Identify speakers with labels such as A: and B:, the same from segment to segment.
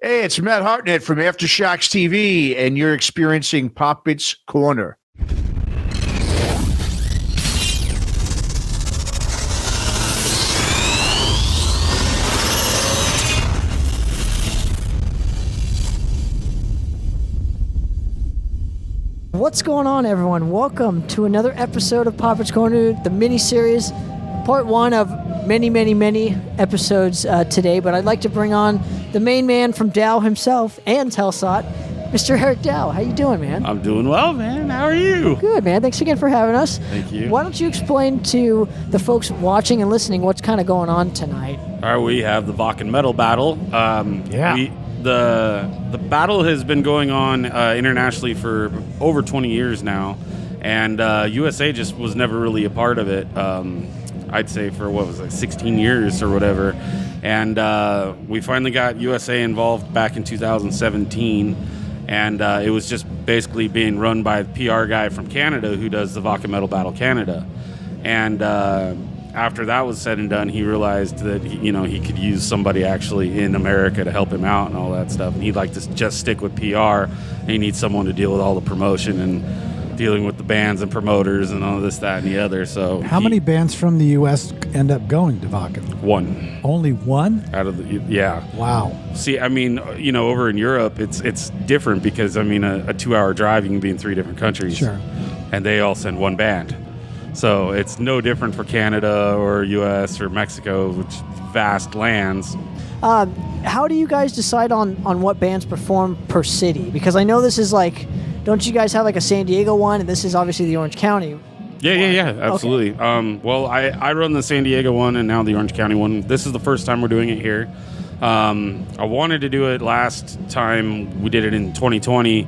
A: Hey, it's Matt Hartnett from Aftershocks TV, and you're experiencing Poppitt's Corner.
B: What's going on, everyone? Welcome to another episode of Poppitt's Corner, the mini-series, part one of many episodes today. But I'd like to bring on the main man from Dow himself and Helsott, Mr. Eric Dow. How you doing, man?
C: I'm doing well, man. How are you?
B: Good, man. Thanks again for having us.
C: Thank you.
B: Why don't you explain to the folks watching and listening what's kind of going on tonight?
C: All right, we have the Wacken Metal Battle. The battle has been going on internationally for over 20 years now, and USA just was never really a part of it. I'd say for 16 years or whatever, and we finally got USA involved back in 2017, and it was just basically being run by a PR guy from Canada who does the Wacken Metal Battle Canada, and after that was said and done, he realized that he could use somebody actually in America to help him out and all that stuff, and he'd like to just stick with PR, and he needs someone to deal with all the promotion and dealing with the bands and promoters and all this, that, and the other. So
D: how many bands from the U.S. end up going to Wacken?
C: One.
D: Only one?
C: Out of the, yeah.
D: Wow.
C: See, I mean, over in Europe, it's different because, a 2-hour drive, you can be in 3 different countries.
D: Sure.
C: And they all send one band. So it's no different for Canada or U.S. or Mexico, which vast lands.
B: How do you guys decide on what bands perform per city? Because I know this is like, don't you guys have like a San Diego one, and this is obviously the Orange County?
C: Yeah, absolutely. Okay. Well, I run the San Diego one and now the Orange County one. This is the first time we're doing it here. I wanted to do it last time. We did it in 2020,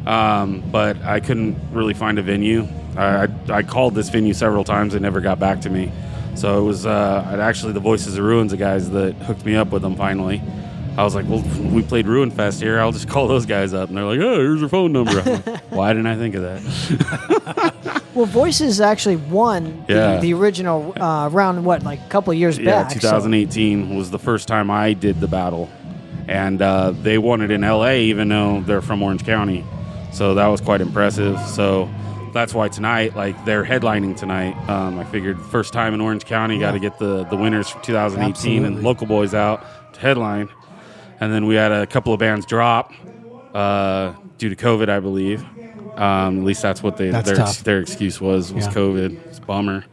C: but I couldn't really find a venue. I called this venue several times. They never got back to me. So it was actually the Voices of Ruins, the guys that hooked me up with them finally. I was like, well, we played Ruin Fest here. I'll just call those guys up. And they're like, oh, here's your phone number. I'm like, why didn't I think of that?
B: Well, Voices actually won the original round, a couple of years back?
C: Yeah, 2018 was the first time I did the battle. And they won it in L.A., even though they're from Orange County. So that was quite impressive. So that's why tonight, they're headlining tonight. I figured first time in Orange County, got to get the winners from 2018
D: Absolutely.
C: and local boys out to headline. And then we had a couple of bands drop due to COVID, I believe. At least that's what their excuse was COVID. It's a bummer.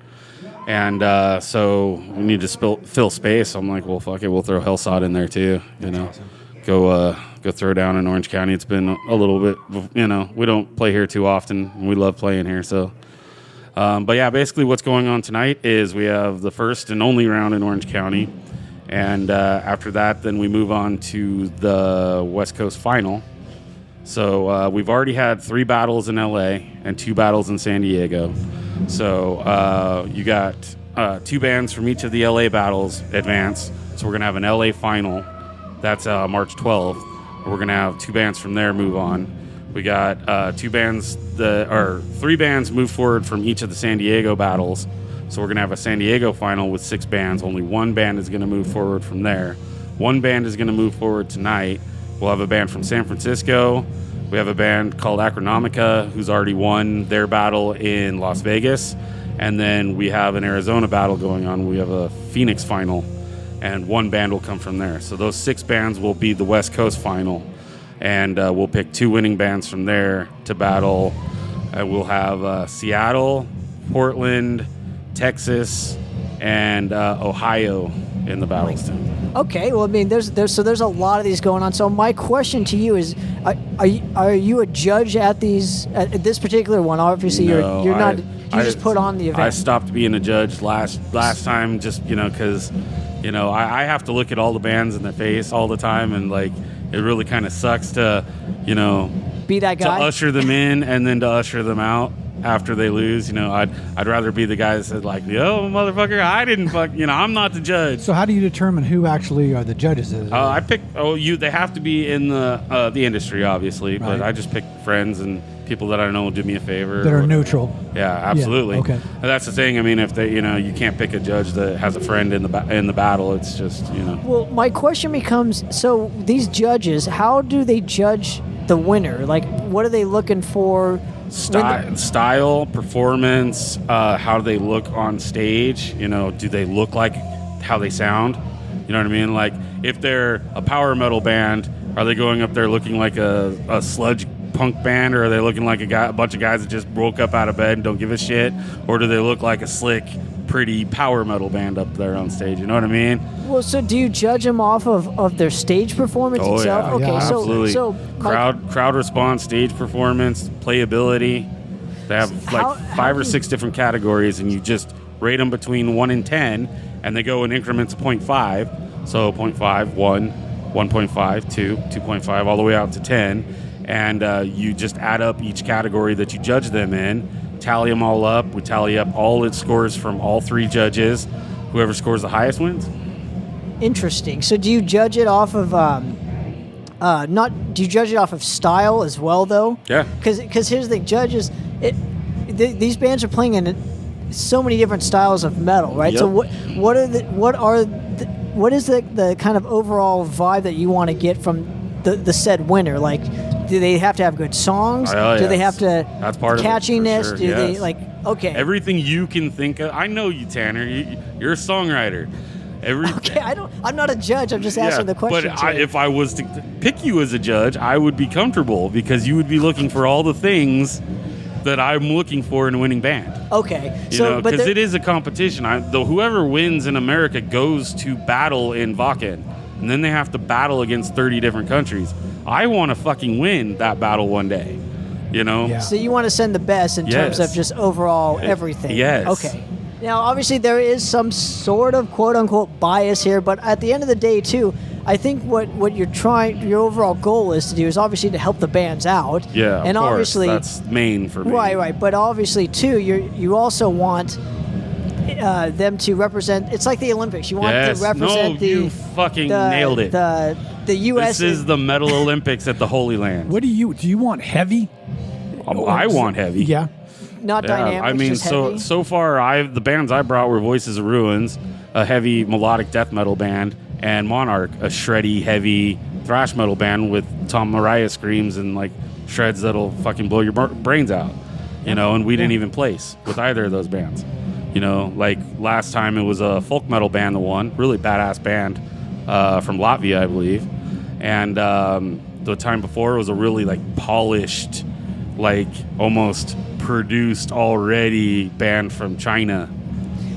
C: And so we need to fill space. I'm like, well, fuck it, we'll throw Helsott in there too. Awesome. Go throw down in Orange County. It's been a little bit, we don't play here too often. And we love playing here, so. But yeah, basically what's going on tonight is we have the first and only round in Orange County. And after that, then we move on to the West Coast Final. So we've already had 3 battles in L.A. and 2 battles in San Diego. So you got 2 bands from each of the L.A. battles advance. So we're going to have an L.A. Final. That's March 12th. We're going to have 2 bands from there move on. We got 3 bands move forward from each of the San Diego battles. So we're going to have a San Diego final with 6 bands. Only 1 band is going to move forward from there. 1 band is going to move forward tonight. We'll have a band from San Francisco. We have a band called Acronomica, who's already won their battle in Las Vegas. And then we have an Arizona battle going on. We have a Phoenix final, and 1 band will come from there. So those 6 bands will be the West Coast final. And we'll pick 2 winning bands from there to battle. We'll have Seattle, Portland, Texas, and Ohio in the battles.
B: Okay, well, there's a lot of these going on. So my question to you is, are you a judge at this particular one? Obviously,
C: No,
B: you're not. You just put on the event.
C: I stopped being a judge last time, just because I have to look at all the bands in the face all the time, and it really kind of sucks to
B: be that guy,
C: to usher them in and then to usher them out. after they lose. I'd rather be the guy that said like, yo, motherfucker, I didn't fuck. I'm not the judge.
D: So how do you determine who actually are the judges?
C: I pick. They have to be in the industry, obviously, but
D: Right.
C: I just pick friends and people that I know will do me a favor.
D: that are neutral.
C: Yeah, absolutely.
D: Yeah, okay.
C: And that's the thing. I mean, if they, you can't pick a judge that has a friend in the battle. It's just,
B: Well, my question becomes: so these judges, how do they judge the winner? Like, what are they looking for?
C: Style, performance, how do they look on stage? Do they look like how they sound? You know what I mean? Like, if they're a power metal band, are they going up there looking like a sludge punk band, or are they looking like a bunch of guys that just woke up out of bed and don't give a shit? Or do they look like a slick, pretty power metal band up there on stage? You know what I mean?
B: Well, so do you judge them off of their stage performance itself?
C: Yeah.
B: Okay,
D: Yeah,
C: absolutely.
B: so
C: crowd response, stage performance, playability. They have
B: How
C: 5
B: do
C: or
B: you-
C: 6 different categories, and you just rate them between 1 and 10, and they go in increments of 0.5. So 0.5, 1, 1.5, 2, 2.5, all the way out to 10. And you just add up each category that you judge them in, tally them all up. We tally up all its scores from all 3 judges. Whoever scores the highest wins.
B: interesting. So do you judge it off of do you judge it off of style as well, though?
C: Yeah.
B: Because here's the thing, judges, these bands are playing in so many different styles of metal, right?
C: Yep.
B: So what is the kind of overall vibe that you want to get from the said winner? Like, do they have to have good songs?
C: Oh,
B: Do they
C: yes.
B: have to
C: That's part of it, for
B: catchiness?
C: sure,
B: Do they
C: yes.
B: like okay?
C: Everything you can think of. I know you, Tanner. You're a songwriter.
B: Okay, I'm not a judge. I'm just asking the question.
C: But if I was to pick you as a judge, I would be comfortable because you would be looking for all the things that I'm looking for in a winning band.
B: okay,
C: Because it is a competition. Whoever wins in America goes to battle in Wacken, and then they have to battle against 30 different countries. I want to fucking win that battle one day.
D: Yeah.
B: So you want to send the best in terms
C: Yes.
B: of just overall everything.
C: Yes.
B: Okay. Now, obviously, there is some sort of quote-unquote bias here, but at the end of the day, too, I think what your overall goal is to do is obviously to help the bands out.
C: Yeah,
B: and
C: of course.
B: obviously,
C: That's main for me.
B: right. But obviously, too, you also want them to represent. It's like the Olympics. You want
C: Yes.
B: to represent
C: No,
B: the.
C: you fucking nailed it.
B: The U.S.
C: This is the Metal Olympics at the Holy Land.
D: What do you want heavy?
C: I want heavy.
D: Yeah.
B: not dynamic.
C: I mean,
B: just heavy.
C: so far, the bands I brought were Voices of Ruins, a heavy melodic death metal band, and Monarch, a shreddy, heavy thrash metal band with Tom Mariah screams and like shreds that'll fucking blow your brains out. And we didn't even place with either of those bands. Like last time it was a folk metal band that won, really badass band from Latvia, I believe, and the time before it was a really like polished, like almost produced already band from China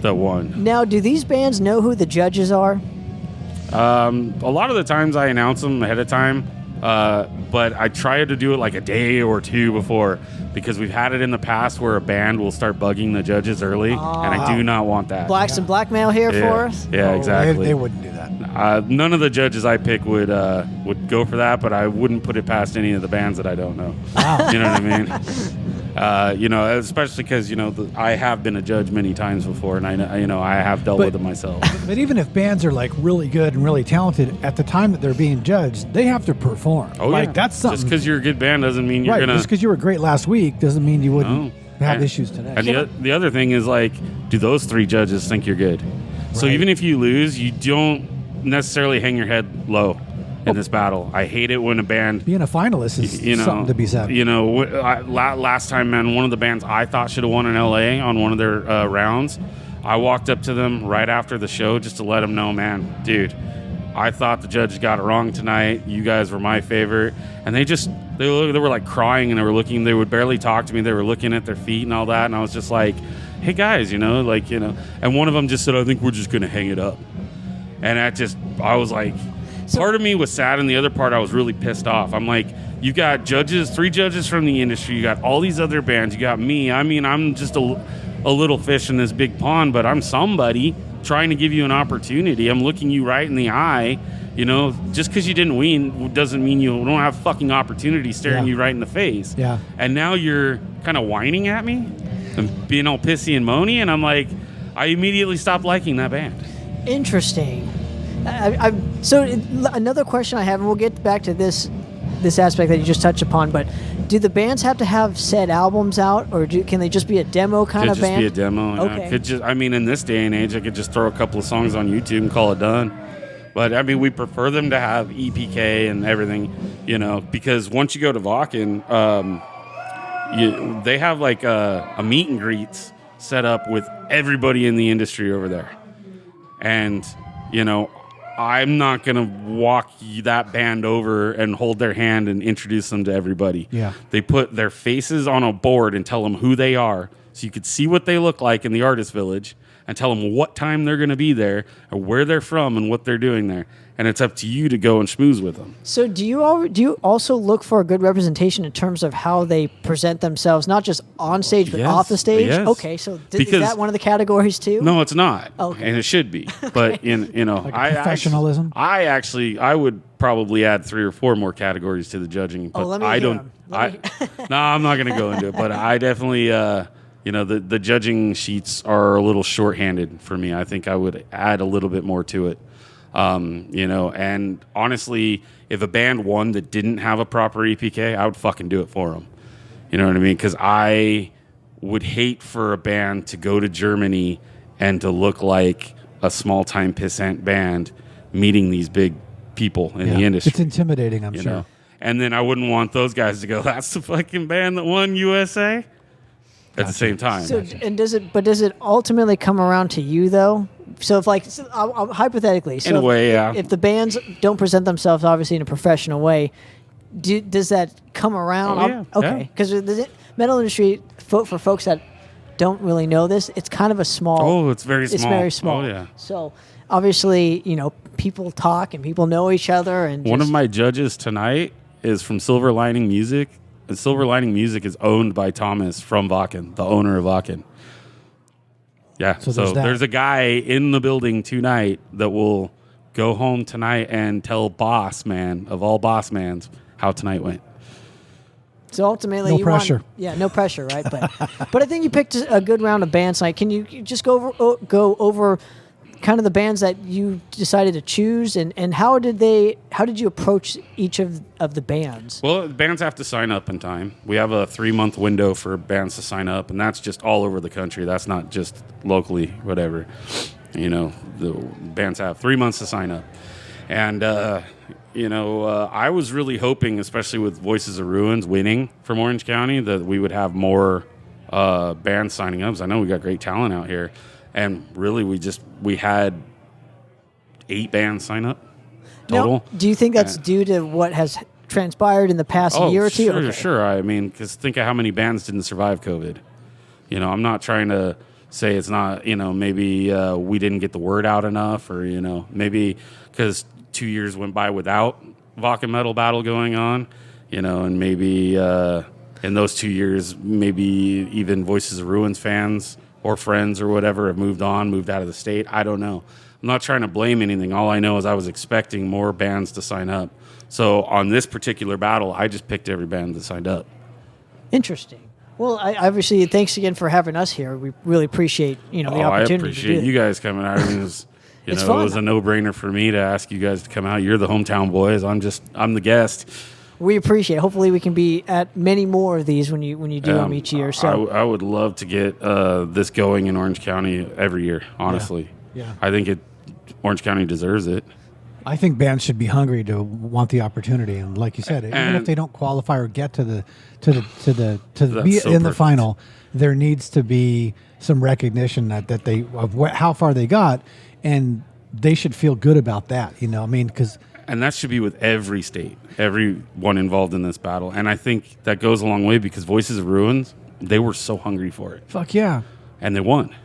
C: that won.
B: Now, do these bands know who the judges are?
C: A lot of the times I announce them ahead of time, but I try to do it like a day or two before because we've had it in the past where a band will start bugging the judges early, and I do not want that.
B: Blacks and blackmail here
C: yeah.
B: for us?
C: Yeah, exactly.
D: They wouldn't do that.
C: None of the judges I pick would go for that, but I wouldn't put it past any of the bands that I don't know.
D: Wow.
C: You know what I mean? Especially because I have been a judge many times before, and I have dealt with it myself.
D: But even if bands are like really good and really talented, at the time that they're being judged, they have to perform.
C: Oh
D: like
C: yeah,
D: that's something.
C: Just because you're a good band doesn't mean you're
D: right.
C: gonna.
D: Just because you were great last week doesn't mean you wouldn't have
C: And-
D: issues today.
C: And the other thing is like, do those 3 judges think you're good? So
D: Right.
C: even if you lose, you don't necessarily hang your head low in this battle. I hate it when a band.
D: Being a finalist is something to be said.
C: Last time, man, one of the bands I thought should have won in LA on one of their rounds, I walked up to them right after the show just to let them know, man, dude, I thought the judges got it wrong tonight. You guys were my favorite. And they were like crying, and they would barely talk to me. They were looking at their feet and all that. And I was just like, hey guys, and one of them just said, I think we're just going to hang it up. And I was like, part of me was sad, and the other part I was really pissed off. I'm like, you got 3 judges from the industry, you got all these other bands, you got me. I mean, I'm just a little fish in this big pond, but I'm somebody trying to give you an opportunity. I'm looking you right in the eye. Just because you didn't win doesn't mean you don't have fucking opportunity staring you right in the face.
D: Yeah.
C: And now you're kind of whining at me and being all pissy and moany, and I'm like, I immediately stopped liking that band.
B: Interesting. So another question I have, and we'll get back to this aspect that you just touched upon, but do the bands have to have said albums out, or can they just be a demo kind of band?
C: Could just be a demo.
B: Okay.
C: Could just, I mean, in this day and age, I could just throw a couple of songs on YouTube and call it done. But I mean, we prefer them to have EPK and everything, because once you go to Wacken, they have like a meet and greets set up with everybody in the industry over there, and I'm not going to walk that band over and hold their hand and introduce them to everybody.
D: Yeah.
C: They put their faces on a board and tell them who they are, so you could see what they look like in the artist village, and tell them what time they're going to be there, or where they're from, and what they're doing there. And it's up to you to go and schmooze with them.
B: So do you also look for a good representation in terms of how they present themselves, not just on stage, but off the stage?
C: Yes.
B: Okay, so is that one of the categories too?
C: No, it's not.
B: Okay.
C: And it should be. But,
D: Like professionalism?
C: I would probably add 3 or 4 more categories to the judging. But
B: let me
C: I
B: hear
C: don't.
B: 'em.
C: No, I'm not going to go into it. But I definitely, the judging sheets are a little shorthanded for me. I think I would add a little bit more to it. And honestly, if a band won that didn't have a proper EPK, I would fucking do it for them. You know what I mean? Because I would hate for a band to go to Germany and to look like a small-time pissant band meeting these big people in the industry.
D: It's intimidating, I'm sure.
C: And then I wouldn't want those guys to go, that's the fucking band that won USA? At the same time.
B: So, and does it ultimately come around to you though? So if hypothetically,
C: in a way, yeah.
B: If the bands don't present themselves obviously in a professional way, does that come around?
C: Oh, yeah.
B: Okay, because the metal industry, for folks that don't really know this, it's kind of a small.
C: Oh, it's very small.
B: It's very small.
C: Oh, yeah.
B: So obviously, people talk and people know each other. And
C: one of my judges tonight is from Silver Lining Music. And Silver Lining Music is owned by Thomas from Wacken, the owner of Wacken. Yeah, so there's a guy in the building tonight that will go home tonight and tell boss man of all boss mans how tonight went.
B: So ultimately,
D: no pressure.
B: No pressure, right? But I think you picked a good round of bands. Like, can you just go over kind of the bands that you decided to choose, and how did you approach each of the bands?
C: Well, bands have to sign up in time. We have a 3-month window for bands to sign up, and that's just all over the country. That's not just locally, whatever. The bands have 3 months to sign up. And, I was really hoping, especially with Voices of Ruins winning from Orange County, that we would have more bands signing up. 'Cause I know we got great talent out here. And really, we had 8 bands sign up total.
B: Now, do you think that's due to what has transpired in the past year or two?
C: Sure, sure. I mean, because think of how many bands didn't survive COVID. I'm not trying to say it's not, maybe we didn't get the word out enough, or, maybe because 2 years went by without Wacken Metal Battle going on, and maybe in those 2 years, maybe even Voices of Ruins fans or friends or whatever have moved out of the state. I don't know. I'm not trying to blame anything. All I know is I was expecting more bands to sign up. So on this particular battle, I just picked every band that signed up.
B: Interesting. Well, obviously, thanks again for having us here. We really appreciate the opportunity.
C: I appreciate you guys coming out. I mean, it was a no-brainer for me to ask you guys to come out. You're the hometown boys. I'm the guest.
B: We appreciate it. Hopefully we can be at many more of these when you do them each year. So
C: I would love to get this going in Orange County every year, honestly.
D: Yeah.
C: I think Orange County deserves it.
D: I think bands should be hungry to want the opportunity, and like you said, even if they don't qualify or get to the be in the final, there needs to be some recognition that they how far they got, and they should feel good about that. And
C: that should be with every state, everyone involved in this battle, and I think that goes a long way because Voices of Ruins, they were so hungry for it.
D: Fuck yeah,
C: and they won.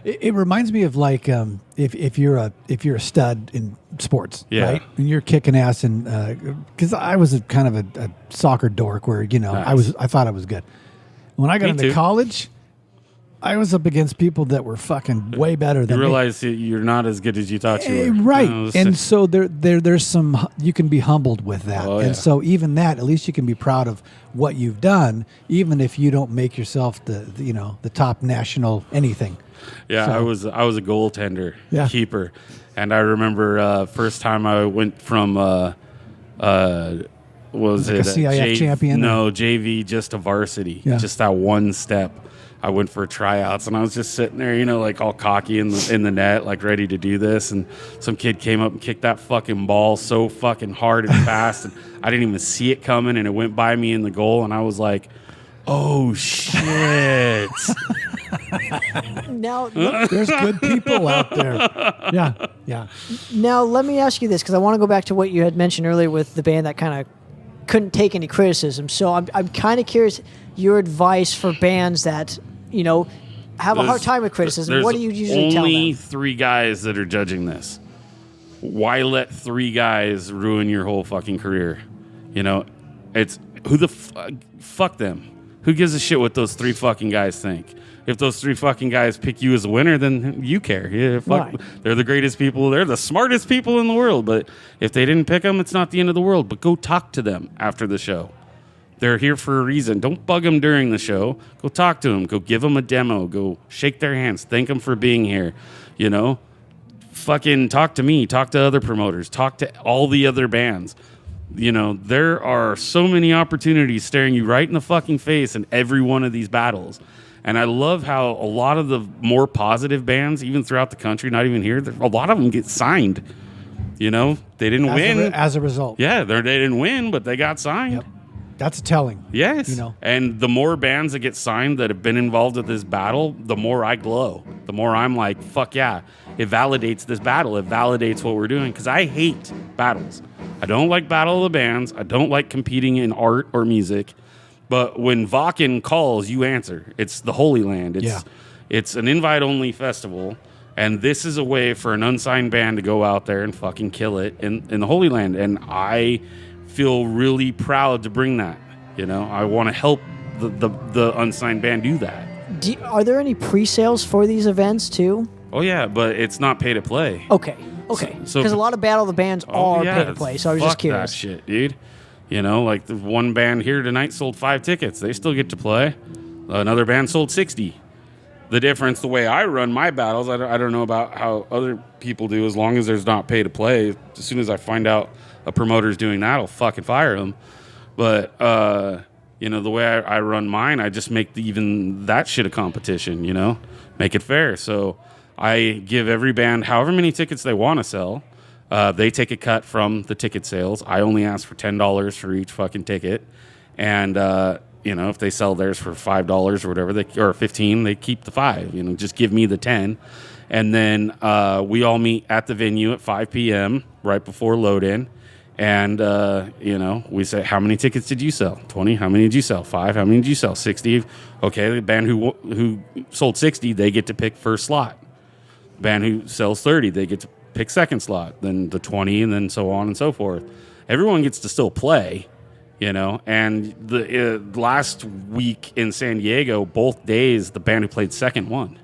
D: It reminds me of like if you're a stud in sports, right? And you're kicking ass, and because I was kind of a soccer dork, where nice. I thought I was good. When I got into college, I was up against people that were fucking way better than
C: You
D: me.
C: realize you're not as good as you thought you were.
D: Right.
C: You know,
D: And so there's some, you can be humbled with that.
C: Oh, yeah.
D: And so even that, at least you can be proud of what you've done, even if you don't make yourself the top national anything.
C: Yeah,
D: So-
C: I was a goaltender,
D: Yeah.
C: keeper, and I remember first time I went from was
D: Like
C: it
D: a CIF champion?
C: No, JV, just a varsity,
D: Yeah.
C: just that one step. I went for tryouts, and I was just sitting there, like all cocky in the net, like ready to do this, and some kid came up and kicked that fucking ball so fucking hard and fast, and I didn't even see it coming, and it went by me in the goal, and I was like, oh shit.
B: Now,
D: There's good people out there. Yeah.
B: now let me ask you this, because I want to go back to what you had mentioned earlier with the band that kind of couldn't take any criticism. So I'm kind of curious your advice for bands that have a hard time with criticism. What do you usually tell them?
C: Only 3 guys that are judging this. Why let 3 guys ruin your whole fucking career? It's who the fuck them. Who gives a shit what those 3 fucking guys think? If those 3 fucking guys pick you as a winner, then you care. Yeah, fuck.
B: Right.
C: They're the greatest people. They're the smartest people in the world. But if they didn't pick them, it's not the end of the world. But go talk to them after the show. They're here for a reason. Don't bug them during the show. Go talk to them. Go give them a demo. Go shake their hands. Thank them for being here. Fucking talk to me. Talk to other promoters. Talk to all the other bands. There are so many opportunities staring you right in the fucking face in every one of these battles. And I love how a lot of the more positive bands, even throughout the country, not even here, a lot of them get signed. They didn't win.
D: As a result.
C: Yeah, they didn't win, but they got signed.
D: Yep. That's telling.
C: Yes. And the more bands that get signed that have been involved with this battle, the more I glow. The more I'm like, fuck yeah. It validates this battle. It validates what we're doing. Because I hate battles. I don't like Battle of the Bands. I don't like competing in art or music. But when Wacken calls, you answer. It's the Holy Land. It's an invite-only festival. And this is a way for an unsigned band to go out there and fucking kill it in the Holy Land. And I feel really proud to bring that. I want to help the unsigned band do that.
B: Are there any pre-sales for these events too?
C: Oh yeah, but it's not pay to play.
B: Okay. Because
C: So-
B: a lot of Battle of the Bands are pay to play. So I was just
C: fuck
B: curious.
C: that shit, dude. Like the one band here tonight sold 5 tickets. They still get to play. Another band sold 60. The difference, the way I run my battles, I don't know about how other people do. As long as there's not pay to play, as soon as I find out a promoter's doing that, I'll fucking fire them. But the way I run mine, I just make even that shit a competition. Make it fair. So I give every band however many tickets they want to sell. They take a cut from the ticket sales. I only ask for $10 for each fucking ticket, and if they sell theirs for $5 or whatever, or $15, they keep the $5. Just give me the 10, and then we all meet at the venue at 5 p.m. right before load in, and we say, how many tickets did you sell? 20. How many did you sell? 5. How many did you sell? 60. Okay, the band who sold 60, they get to pick first slot. Band who sells 30, they get to pick second slot, then the 20, and then so on and so forth. Everyone gets to still play, and the last week in San Diego, both days, the band who played second won.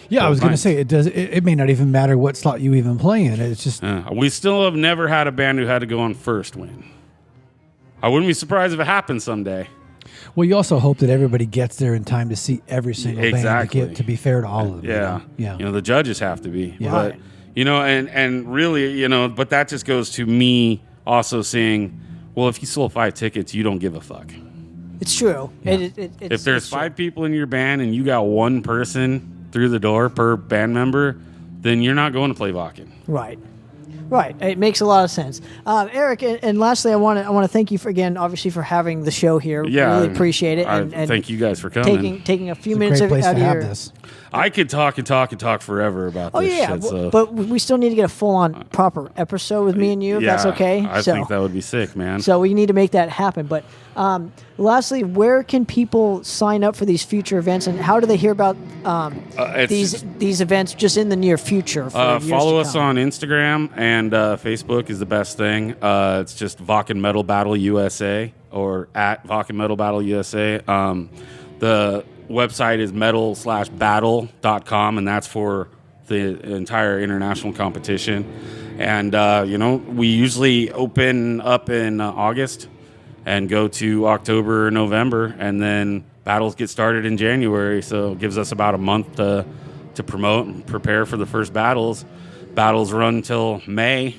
D: Yeah, I was going to say, it may not even matter what slot you even play in. It's just...
C: we still have never had a band who had to go on first win. I wouldn't be surprised if it happened someday.
D: Well, you also hope that everybody gets there in time to see every single band to be fair to all of them.
C: Yeah. The judges have to be.
D: Yeah.
C: But, and really, but that just goes to me also saying, well, if you sold 5 tickets, you don't give a fuck.
B: It's true.
D: Yeah.
C: If there's 5 people in your band and you got 1 person through the door per band member, then you're not going to play Wacken.
B: Right. It makes a lot of sense. Eric, and lastly, I want to thank you obviously for having the show here.
C: Yeah,
B: really appreciate it. And
C: thank you guys for coming.
B: Taking a few
D: It's a
B: minutes
D: great place
B: out
D: to
B: of
D: have
B: your...
D: this.
C: I could talk forever about this shit. So.
B: But we still need to get a full-on proper episode with me and you, if that's okay.
C: I think that would be sick, man.
B: So we need to make that happen. But lastly, where can people sign up for these future events, and how do they hear about these events just in the near future?
C: Follow us on Instagram, and Facebook is the best thing. It's just Wacken Metal Battle USA or at Wacken Metal Battle USA. The website is medal/battle.com, and that's for the entire international competition. And, we usually open up in August and go to October, November, and then battles get started in January. So it gives us about a month to promote and prepare for the first battles. Battles run till May,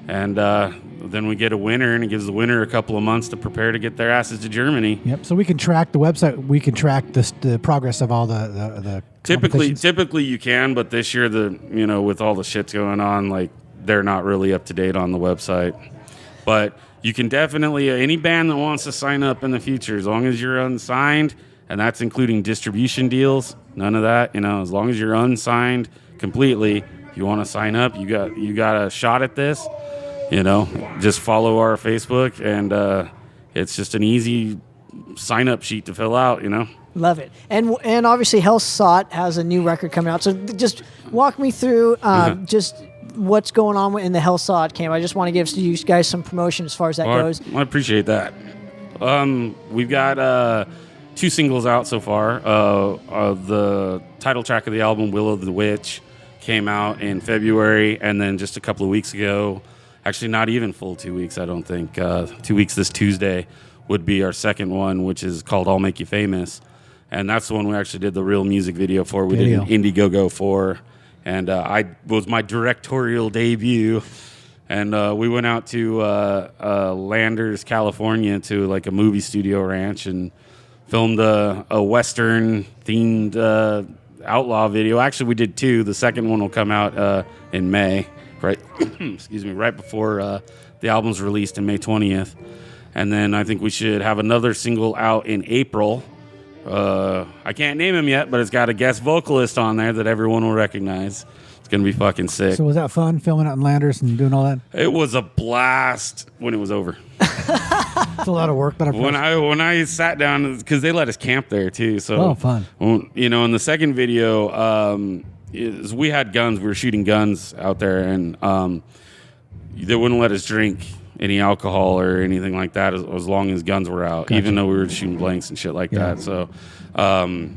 C: and then we get a winner, and it gives the winner a couple of months to prepare to get their asses to Germany.
D: Yep. So we can track the website. We can track the progress of all the
C: Typically you can, but this year with all the shit going on, like they're not really up to date on the website. But you can definitely any band that wants to sign up in the future, as long as you're unsigned, and that's including distribution deals. None of that, as long as you're unsigned completely, you want to sign up. You got a shot at this. Just follow our Facebook, and it's just an easy sign-up sheet to fill out,
B: Love it. And obviously Helsott has a new record coming out. So just walk me through just what's going on in the Helsott camp. I just want to give you guys some promotion as far as that goes.
C: I appreciate that. We've got 2 singles out so far. The title track of the album, Will of the Witch, came out in February, and then just a couple of weeks ago, actually not even full 2 weeks, I don't think. 2 weeks this Tuesday would be our second one, which is called I'll Make You Famous. And that's the one we actually did the real music video for. We did an Indiegogo for. And I was my directorial debut. And we went out to Landers, California, to like a movie studio ranch and filmed a Western-themed outlaw video. Actually, we did 2. The second one will come out in May. Right, excuse me, right before the album's released in May 20th. And then I think we should have another single out in April. I can't name him yet, but it's got a guest vocalist on there that everyone will recognize. It's going to be fucking sick.
D: So was that fun, filming out in Landers and doing all that?
C: It was a blast when it was over.
D: It's a lot of work, but
C: when I sat down, because they let us camp there too. So
D: fun.
C: In the second video, we had guns. We were shooting guns out there, and they wouldn't let us drink any alcohol or anything like that as long as guns were out, even though we were shooting blanks and shit like that. So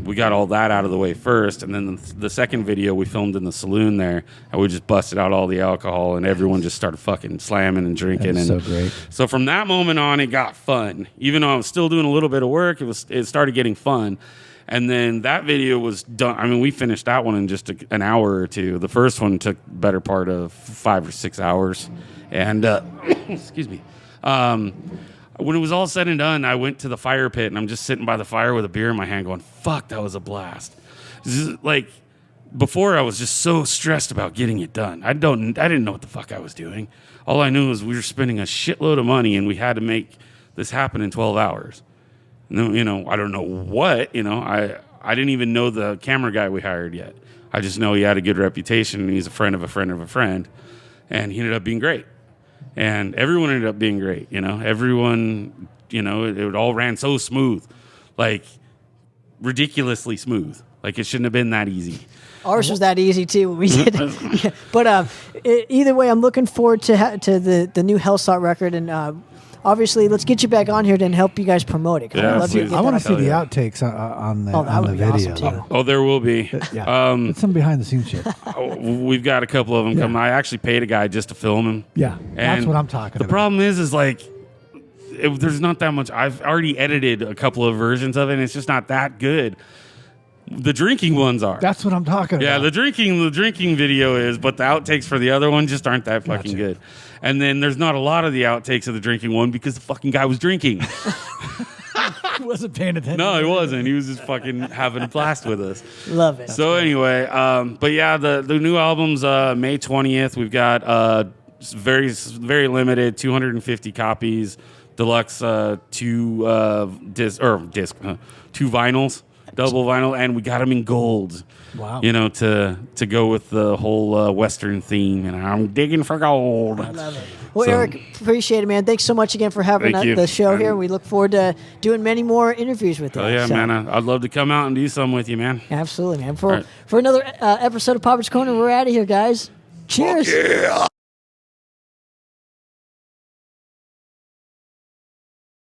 C: we got all that out of the way first, and then the second video we filmed in the saloon there, and we just busted out all the alcohol, and everyone just started fucking slamming and drinking.
D: That's so great.
C: So from that moment on, it got fun. Even though I was still doing a little bit of work, it started getting fun. And then that video was done. I mean, we finished that one in just an hour or 2. The first one took better part of 5 or 6 hours. And, excuse me. When it was all said and done, I went to the fire pit, and I'm just sitting by the fire with a beer in my hand going, fuck, that was a blast. Like, before I was just so stressed about getting it done. I didn't know what the fuck I was doing. All I knew was we were spending a shitload of money, and we had to make this happen in 12 hours. No, I don't know what, I didn't even know the camera guy we hired yet. I just know he had a good reputation, and he's a friend of a friend of a friend, and he ended up being great. And everyone ended up being great, everyone, it all ran so smooth, like ridiculously smooth. Like it shouldn't have been that easy.
B: Ours was that easy too when we did it. Yeah. But either way, I'm looking forward to the new Helsott record, and obviously, let's get you back on here to help you guys promote it.
C: Yeah,
D: I want to see the outtakes on the video.
B: Awesome,
C: oh, there will be.
D: Yeah. It's some behind the scenes shit.
C: We've got a couple of them coming. I actually paid a guy just to film him.
D: Yeah,
C: and
D: that's what I'm talking about.
C: The problem is like, there's not that much. I've already edited a couple of versions of it, and it's just not that good. The drinking ones are.
D: That's what I'm talking about.
C: Yeah, the drinking video is, but the outtakes for the other one just aren't that fucking good. And then there's not a lot of the outtakes of the drinking one because the fucking guy was drinking.
D: He wasn't paying attention.
C: No, he wasn't. He was just fucking having a blast with us.
B: Love it.
C: So anyway, but yeah, the new album's May 20th. We've got very, very limited 250 copies, deluxe 2 vinyls. Double vinyl, and we got them in gold.
D: Wow.
C: To go with the whole Western theme, and I'm digging for gold.
B: I love it. Well, Eric, appreciate it, man. Thanks so much again for having the show here. We look forward to doing many more interviews with you.
C: Oh, yeah, man. I'd love to come out and do some with you, man.
B: Absolutely, man. For another episode of Poppitt's Corner, we're out of here, guys. Cheers.
C: Yeah.